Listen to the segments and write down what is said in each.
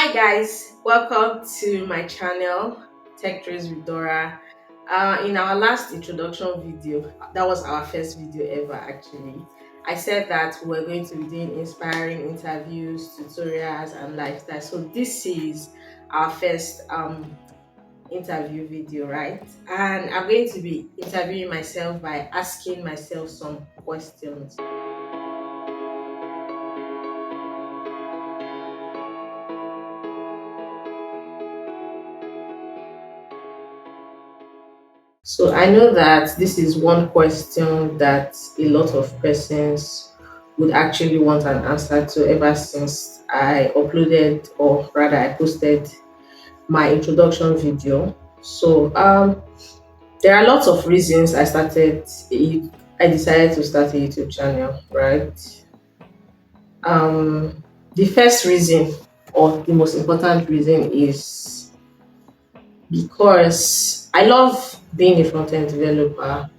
Hi guys, welcome to my channel Tech Trace with Dora. In our last introduction video, that was our first video ever actually. I said that we're going to be doing inspiring interviews, tutorials, and lifestyle. So this is our first interview video, right? And I'm going to be interviewing myself by asking myself some questions. So I know that this is one question that a lot of persons would actually want an answer to ever since I uploaded, or rather I posted my introduction video. So there are lots of reasons I decided to start a YouTube channel, right? The first reason, or the most important reason, is because I love being a front-end developer,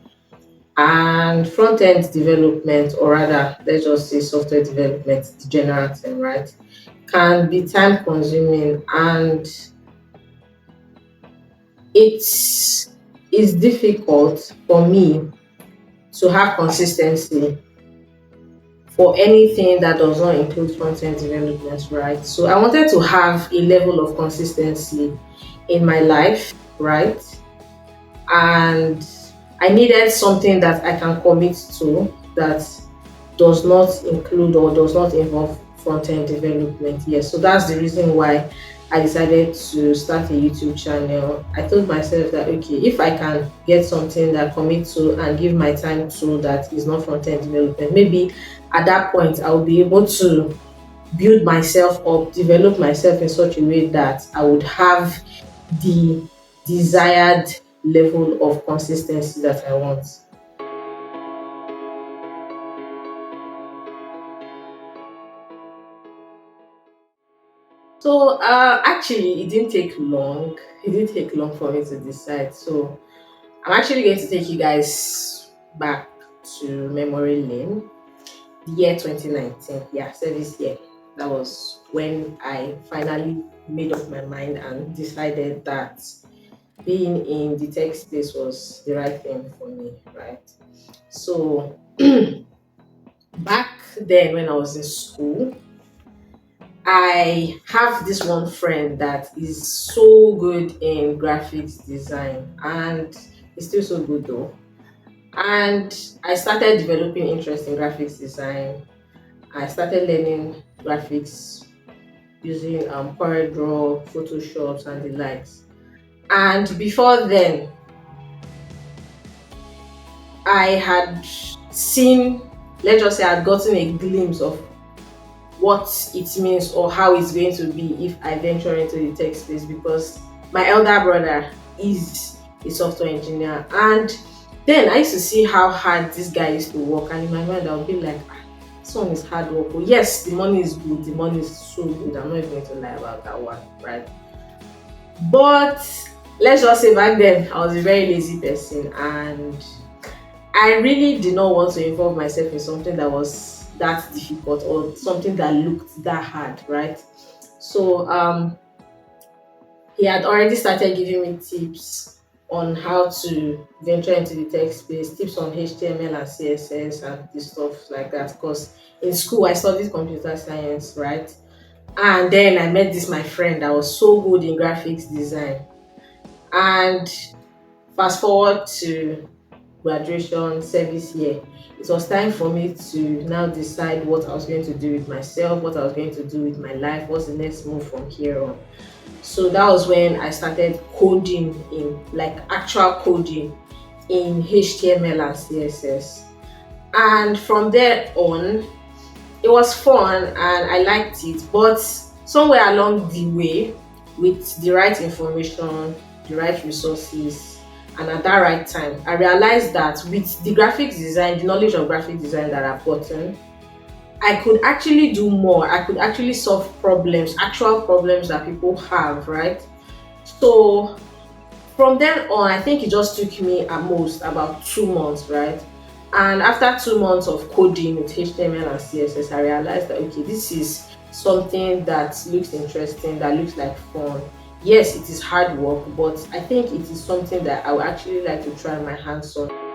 and front-end development, or rather let's just say software development, the general term, right, can be time consuming, and it's difficult for me to have consistency for anything that does not include front-end development, right? So I wanted to have a level of consistency in my life, right? And I needed something that I can commit to that does not include or does not involve front-end development. Yes, so that's the reason why I decided to start a YouTube channel. I told myself that okay, if I can get something that I commit to and give my time to that is not front-end development, maybe at that point I'll be able to build myself up, develop myself in such a way that I would have the desired level of consistency that I want. So actually, it didn't take long. It didn't take long for me to decide. So I'm actually going to take you guys back to memory lane, the year 2019. Yeah, service year. That was when I finally made up my mind and decided that being in the tech space was the right thing for me, right? So back then when I was in school, I have this one friend that is so good in graphics design, and he's still so good though. And I started developing interest in graphics design. I started learning graphics using Draw, Photoshop, and the likes. And before then, I had seen, let's just say, I had gotten a glimpse of what it means or how it's going to be if I venture into the tech space, because my elder brother is a software engineer, and then I used to see how hard this guy used to work, and in my mind I would be like, this one is hard work. But yes, the money is good, the money is so good. I'm not even going to lie about that one, right? But let's just say back then I was a very lazy person, and I really did not want to involve myself in something that was that difficult or something that looked that hard, right? So he had already started giving me tips on how to venture into the tech space, tips on HTML and CSS and the stuff like that. Because in school I studied computer science, right? And then I met this my friend that was so good in graphics design. And fast forward to graduation service year, it was time for me to now decide what I was going to do with myself, what I was going to do with my life, what's the next move from here on. So that was when I started coding, in like actual coding in HTML and CSS. And from there on, it was fun and I liked it. But somewhere along the way, with the right information, the right resources, and at that right time, I realized that with the graphics design, the knowledge of graphic design that I've gotten, I could actually do more. I could actually solve problems, actual problems that people have, right? So from then on, I think it just took me at most about 2 months, right? And after 2 months of coding with HTML and CSS, I realized that okay, this is something that looks interesting, that looks like fun. Yes, it is hard work, but I think it is something that I would actually like to try my hands on.